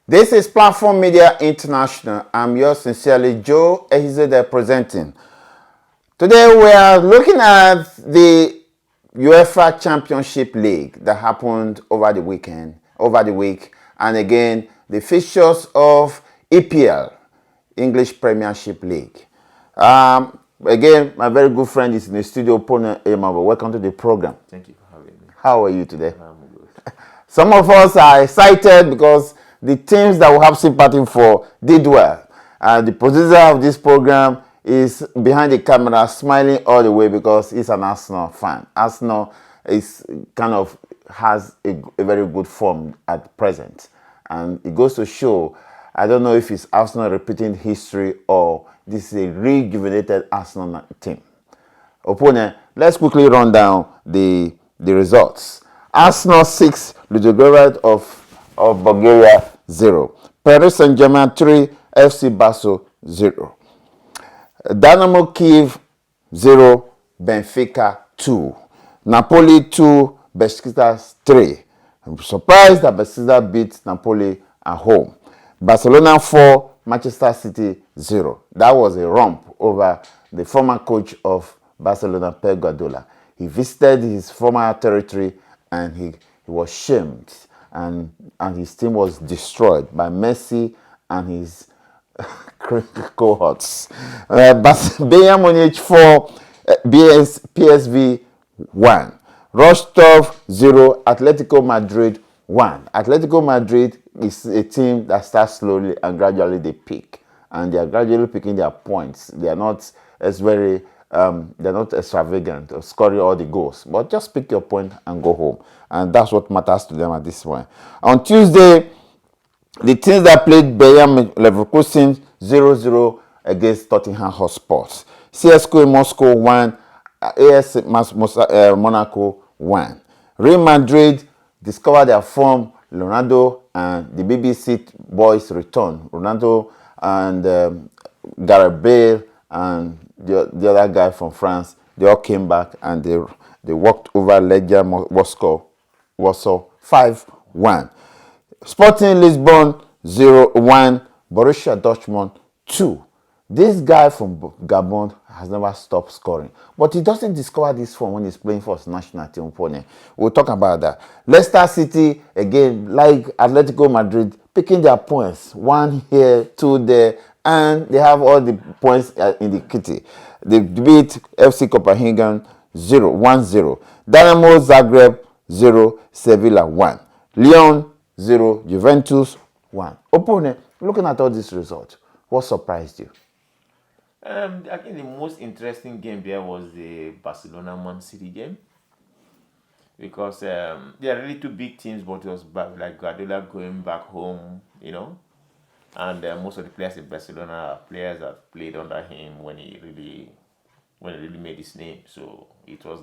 This is Platform Media International. I'm yours sincerely, Joe Ehizede, presenting. Today we are looking at the UEFA Championship League that happened over the week, and again the fixtures of EPL, English Premiership League. Again, my very good friend is in the studio, Pona Emabo. Welcome to the program. Thank you for having me. How are you today? I'm good. Some of us are excited because the teams that we have sympathy for did well. The producer of this program is behind the camera smiling all the way because he's an Arsenal fan. Arsenal is kind of has a very good form at present. And it goes to show, I don't know if it's Arsenal repeating history or this is a rejuvenated Arsenal team. Opponent, let's quickly run down the results. Arsenal 6, Ludogorets of Bulgaria 0. Paris Saint-Germain 3, FC Basel 0. Dynamo Kiev 0, Benfica 2. Napoli 2, Besiktas 3. I'm surprised that Besiktas beat Napoli at home. Barcelona 4, Manchester City 0. That was a romp over the former coach of Barcelona, Pep Guardiola. He visited his former territory and he was shamed, and his team was destroyed by Messi and his cohorts. Bayern Munich 4, PSV 1. Rostov 0, Atletico Madrid 1. Atletico Madrid is a team that starts slowly and gradually they peak, and they are gradually picking their points. They are not as very they're not extravagant or scoring all the goals, but just pick your point and go home, and that's what matters to them at this point. On Tuesday, the teams that played Bayern Leverkusen 0-0 against Tottenham Hotspur. CSKA Moscow 1, AS Monaco 1. Real Madrid discovered their form. Ronaldo and the BBC boys return. Ronaldo and Gareth Bale and the other guy from France, they all came back and they walked over Legia Warsaw 5-1. Sporting Lisbon 0-1, Borussia Dortmund 2. This guy from Gabon has never stopped scoring, but he doesn't discover this form when he's playing for his national team opponent. We'll talk about that. Leicester City, again, like Atletico Madrid, picking their points. 1 here, 2 there, and they have all the points in the kitty. They beat FC Copenhagen 1-0. Dynamo Zagreb 0, Sevilla 1. Lyon 0, Juventus 1. Opponent, looking at all these results, what surprised you? I think the most interesting game there was the Barcelona-Man City game, because they are really two big teams, but it was like Guardiola going back home, and most of the players in Barcelona are players that played under him when he really made his name. So it was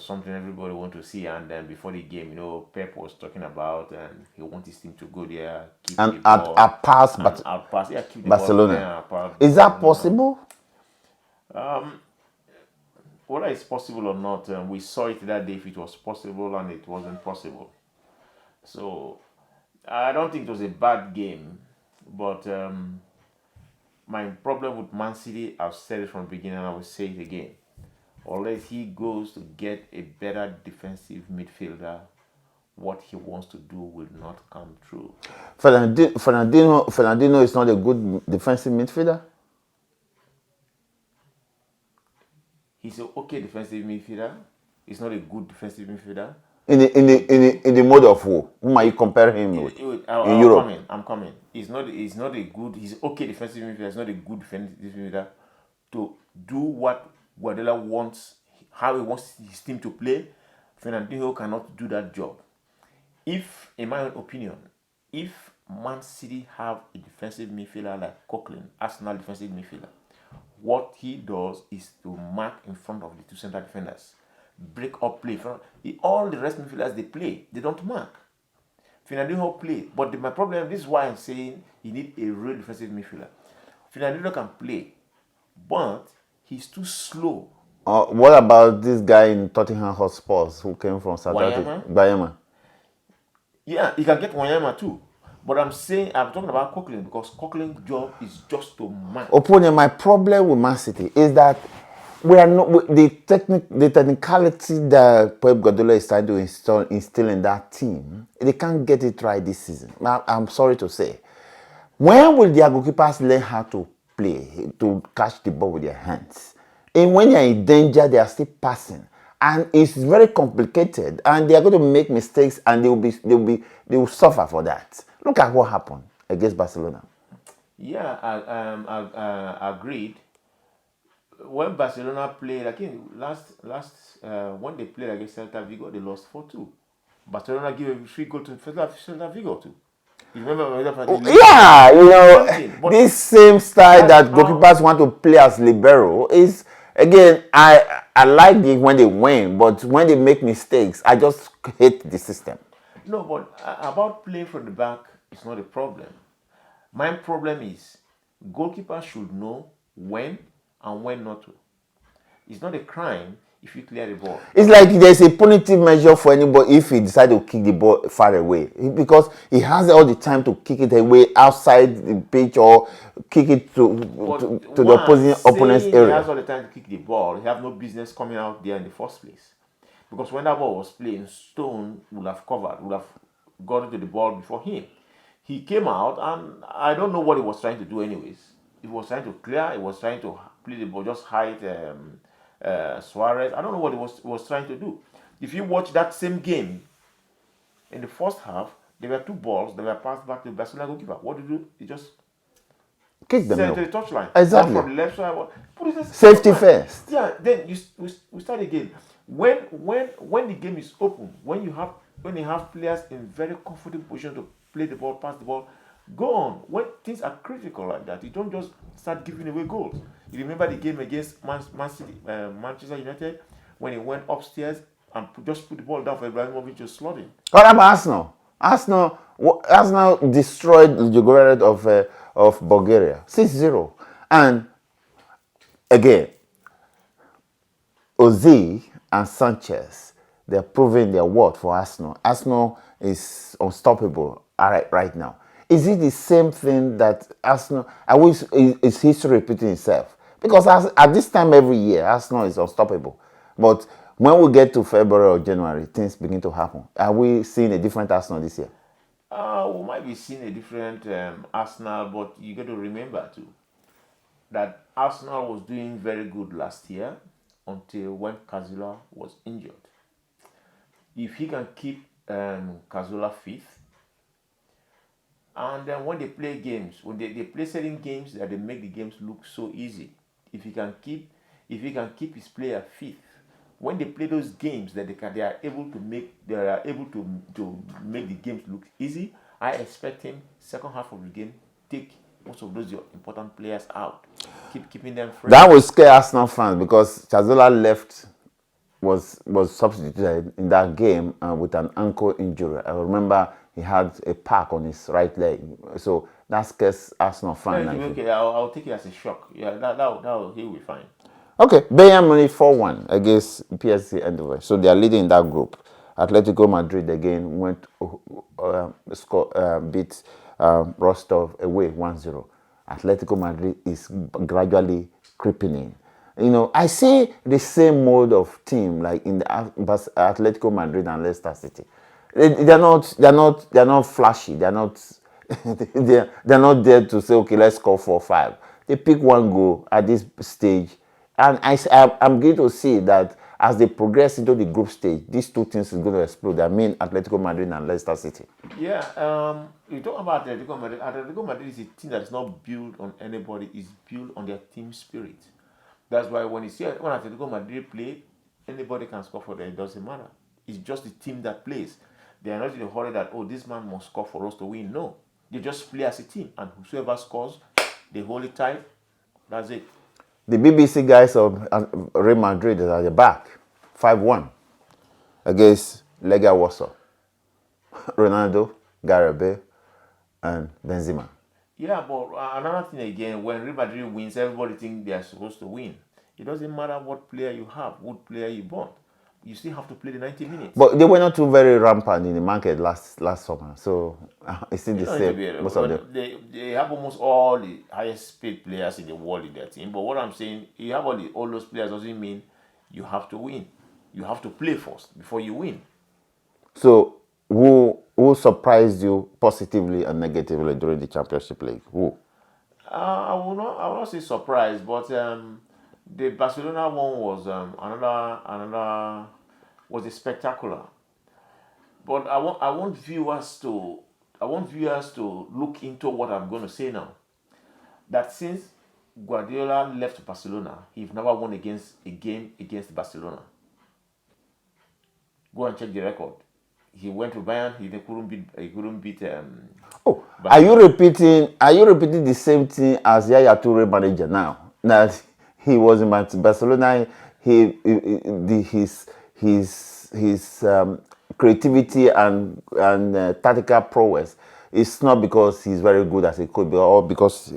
something everybody wanted to see. And then before the game, Pep was talking about, and he wants his team to go there, keep And the ball, outpass keep the Barcelona. ball there, Is that possible? Whether it's possible or not, we saw it that day if it was possible, and it wasn't possible. So I don't think it was a bad game, but my problem with Man City, I've said it from the beginning and I will say it again. Unless he goes to get a better defensive midfielder, what he wants to do will not come true. Fernandinho is not a good defensive midfielder? He's an okay defensive midfielder. He's not a good defensive midfielder. In the mode of who? Whom are you comparing him with? In Europe? I'm coming. He's okay defensive midfielder. He's not a good defensive midfielder to do what Guardiola wants, how he wants his team to play. Fernandinho cannot do that job. In my own opinion, if Man City have a defensive midfielder like Coquelin, Arsenal defensive midfielder, what he does is to mark in front of the two center defenders, break up play. All the rest midfielders, they don't mark. Fernandinho play, but my problem, this is why I'm saying you need a real defensive midfielder. Fernandinho can play, but he's too slow. What about this guy in Tottenham Hotspur who came from South Africa? Bayama. Yeah, he can get Wanyama too, But I'm saying I'm talking about Coquelin because Coquelin's job is just to man. Opponent, my problem with Man City is that we are not the technicality that Pep Guardiola is trying to instill in that team. They can't get it right this season. I'm sorry to say. When will their goalkeepers learn how to play, to catch the ball with their hands? And when they are in danger, they are still passing, and it's very complicated. And they are going to make mistakes, and they will suffer for that. Look at what happened against Barcelona. Yeah, I agreed. When Barcelona played, I think last when they played against Celta Vigo, they lost 4-2. Barcelona gave a free goal to Celta Vigo too. You remember Yeah, same thing. But this same style that's that how goalkeepers want to play as libero is again. I like it when they win, but when they make mistakes, I just hate the system. no, but about playing from the back is not a problem. My problem is goalkeepers should know when and when not to. It's not a crime if you clear the ball. It's like there's a punitive measure for anybody if he decide to kick the ball far away, because he has all the time to kick it away outside the pitch or kick it to the opposing opponent's Saying he has area. all the time to kick the ball, he have no business coming out there in the first place. Because when that ball was playing, Stone would have covered, would have got into the ball before him. He came out, and I don't know what he was trying to do, anyways. He was trying to clear, he was trying to play the ball, just hide Suarez. I don't know what he was trying to do. If you watch that same game, in the first half, there were two balls that were passed back to the Barcelona goalkeeper. What did he do? He just Kick them send it out. to the touchline. One Exactly. from the left side, put it to the Safety touchline. first. Yeah, then we start again. When the game is open, when you have players in very comfortable position to play the ball, pass the ball, go on. When things are critical like that, you don't just start giving away goals. You remember the game against Manchester United when he went upstairs and just put the ball down for Ibrahimovic to slot in. What about Arsenal? Arsenal destroyed the Jugored of Bulgaria 6-0. And again, Ozil and Sanchez, they're proving their worth for Arsenal. Arsenal is unstoppable right now. Is it the same thing that Arsenal? I wish is history repeating itself? Because at this time every year, Arsenal is unstoppable. But when we get to February or January, things begin to happen. Are we seeing a different Arsenal this year? We might be seeing a different Arsenal, but you got to remember too that Arsenal was doing very good last year until when Cazorla was injured. If he can keep Cazorla fit, and then when they play games, when they play certain games that they make the games look so easy, if he can keep his player fit, when they play those games that they are able to make the games look easy, I expect him second half of the game take most of those your important players out, keeping them fresh. That will scare Arsenal fans because Chazola left was substituted in that game with an ankle injury. I remember he had a pack on his right leg, so that scares Arsenal fans. Okay, I'll take it as a shock. Yeah, he'll be fine. Okay, Bayern Munich 4-1 against PSG Eindhoven. So they are leading in that group. Atletico Madrid again beat Rostov away 1-0. Atletico Madrid is gradually creeping in. I see the same mode of team like in the Atletico Madrid and Leicester City. They're not flashy. They're not they're not there to say, okay, let's score 4-5. They pick one goal at this stage, and I'm going to see that as they progress into the group stage, these two things is going to explode. I mean, Atletico Madrid and Leicester City. Yeah, you talk about Atletico Madrid. Atletico Madrid is a team that is not built on anybody. It's built on their team spirit. That's why when Atletico Madrid play, anybody can score for them. It doesn't matter. It's just the team that plays. They are not in a hurry that, oh, this man must score for us to win. No, they just play as a team, and whoever scores, they hold it tight. That's it. The BBC guys of Real Madrid is at the back, 5-1 against Legia Warsaw. Ronaldo, Gareth Bale, and Benzema. Yeah, but another thing again, when Real Madrid wins, everybody thinks they are supposed to win. It doesn't matter what player you have, what player you bought. you still have to play the 90 minutes. But they were not too very rampant in the market last summer, so it's still the You don't need to same. be, Most of them. they have almost all the highest paid players in the world in their team. But what I'm saying, you have all those players doesn't mean you have to win. You have to play first before you win. So who surprised you positively and negatively during the Championship League? Who? I will not say surprised, but the Barcelona one was another was a spectacular. But I want viewers to look into what I'm going to say now. That since Guardiola left Barcelona, he's never won against a game against Barcelona. Go and check the record. He went to Bayern. He couldn't beat. Oh, Barcelona. Are you repeating the same thing as Yaya Toure manager now? That he was in Barcelona. His creativity and tactical prowess. It's not because he's very good as a coach, or because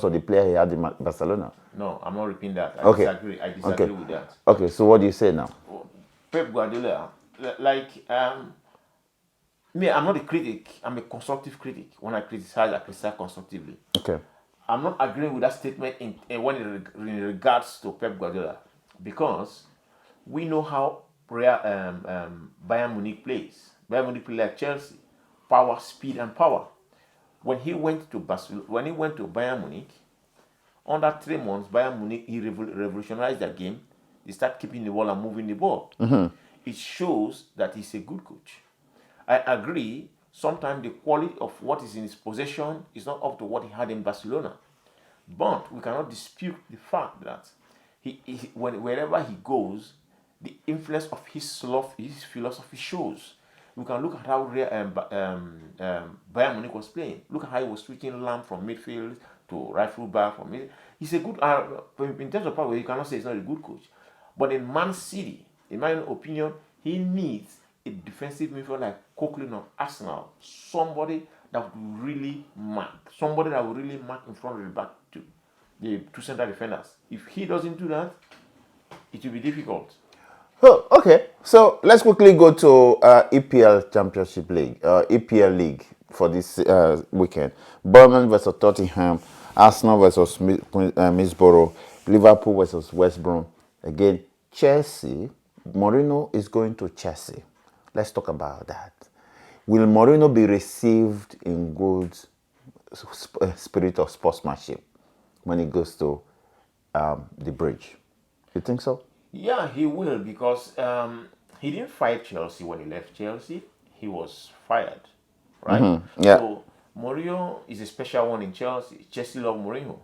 of the player he had in Barcelona. No, I'm not repeating that. Okay. I disagree with that. Okay, so what do you say now? Pep Guardiola, like me, I'm not a critic. I'm a constructive critic. When I criticize constructively. Okay. I'm not agreeing with that statement in regards to Pep Guardiola, because we know how Bayern Munich plays. Bayern Munich play like Chelsea, power, speed, and power. When he went to Bayern Munich, under 3 months, Bayern Munich he revolutionized their game. They start keeping the ball and moving the ball. It shows that he's a good coach. I agree. Sometimes the quality of what is in his possession is not up to what he had in Barcelona. But we cannot dispute the fact that wherever he goes, the influence of his philosophy shows. We can look at how Bayern Munich was playing. Look at how he was switching Lamb from midfield to right full back. He's a good. In terms of power, you cannot say he's not a good coach. But in Man City, in my opinion, he needs a defensive midfielder like Coquelin of Arsenal, somebody that would really mark, in front of the back to the two center defenders. If he doesn't do that, it will be difficult. Oh, okay. So let's quickly go to EPL Championship League, EPL League for this weekend. Bournemouth versus Tottenham, Arsenal versus Middlesbrough, Liverpool versus West Brom. Again, Chelsea. Mourinho is going to Chelsea. Let's talk about that. Will Mourinho be received in good spirit of sportsmanship when he goes to the bridge? You think so? Yeah, he will, because he didn't fight Chelsea when he left Chelsea. He was fired, right? Yeah. So Mourinho is a special one in Chelsea. Chelsea love Mourinho.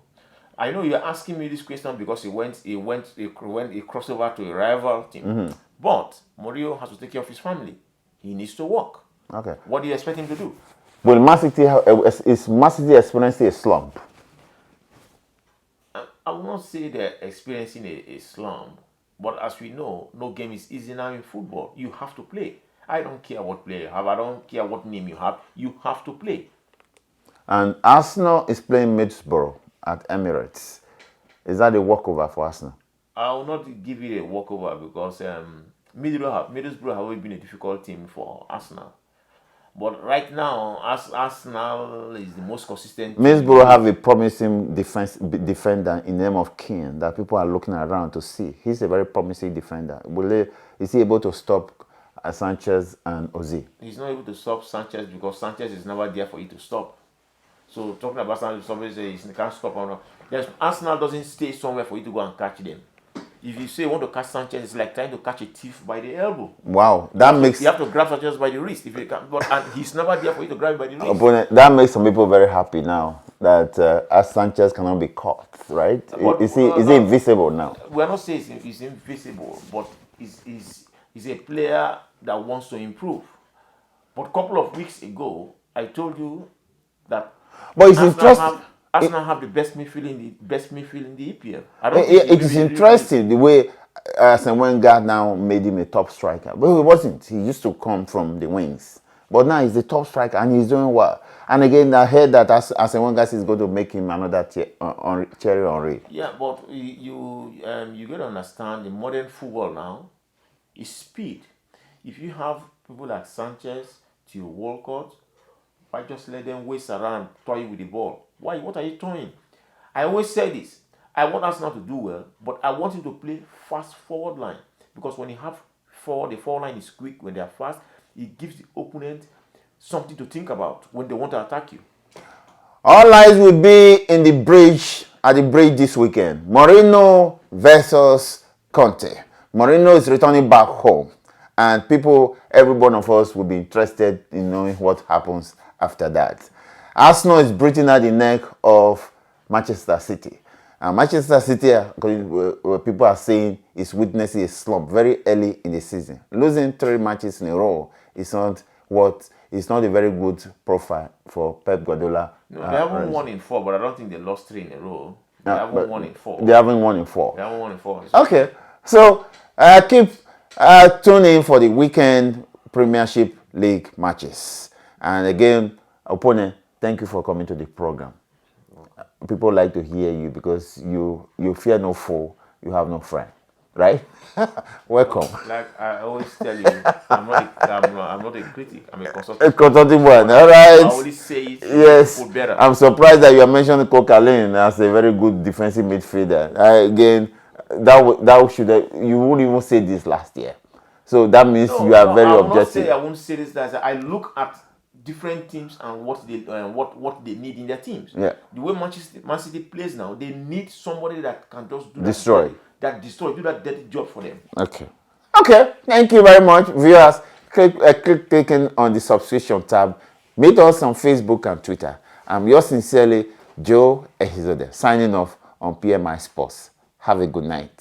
I know you're asking me this question because he crossed over to a rival team. But Mourinho has to take care of his family. He needs to work. Okay. What do you expect him to do? Will is Man City experiencing a slump? I will not say they're experiencing a slump, but as we know, no game is easy now in football. You have to play. I don't care what player you have. I don't care what name you have. You have to play. And Arsenal is playing Middlesbrough at Emirates. Is that a walkover for Arsenal? I will not give it a walkover, because Middlesbrough have always been a difficult team for Arsenal. But right now, Arsenal is the most consistent. Middlesbrough have a promising defender in the name of Keane that people are looking around to see. He's a very promising defender. Is he able to stop Sanchez and Ozil? He's not able to stop Sanchez because Sanchez is never there for you to stop. So talking about Sanchez, somebody says he can't stop or not. Yes, Arsenal doesn't stay somewhere for you to go and catch them. If you say you want to catch Sanchez, it's like trying to catch a thief by the elbow. Wow, you have to grab Sanchez by the wrist if you can, and he's never there for you to grab him by the wrist. Opponent, that makes some people very happy now that Sanchez cannot be caught, right? Is he invisible now? We are not saying he's invisible, but he's a player that wants to improve. But a couple of weeks ago, I told you that. But it's interesting. Arsenal have the best midfield in the EPL. It is interesting the way Arsene Wenger now made him a top striker. But he wasn't. He used to come from the wings. But now he's the top striker and he's doing well. And again, I heard that Arsene Wenger is going to make him another Thierry Henry. Yeah, but you got to understand, the modern football now is speed. If you have people like Sanchez, Theo Walcott, why just let them waste around toying with the ball? Why? What are you toying? I always say this. I want Arsenal to do well, but I want him to play fast forward line. Because when you have the forward line is quick, when they are fast, it gives the opponent something to think about when they want to attack you. All eyes will be in the bridge, at the bridge this weekend. Mourinho versus Conte. Mourinho is returning back home. And every one of us will be interested in knowing what happens after that. Arsenal is breathing out the neck of Manchester City. And Manchester City, people are saying, is witnessing a slump very early in the season. Losing 3 matches in a row is not a very good profile for Pep Guardiola. No, they haven't won in 4, but I don't think they lost 3 in a row. They haven't won in 4. They haven't won in 4. They haven't won in 4. Okay, so keep tuning in for the weekend Premiership League matches. And again, opponent, thank you for coming to the program. People like to hear you because you fear no foe, you have no friend, right? Welcome. Like I always tell you, I'm not a critic. I'm a consultant. A consulting one, all right. I always say it. Yes, Put better. I'm surprised that you are mentioning Coquelin as a very good defensive midfielder. Again, you wouldn't even say this last year, so that means you are very objective. I won't say this. I look at different teams and what they need in their teams. Yeah. The way Man City plays now, they need somebody that can just do do that dirty job for them. Okay. Thank you very much, viewers. Clicking on the subscription tab. Meet us on Facebook and Twitter. I'm yours sincerely, Joe Ehizode, signing off on PMI Sports. Have a good night.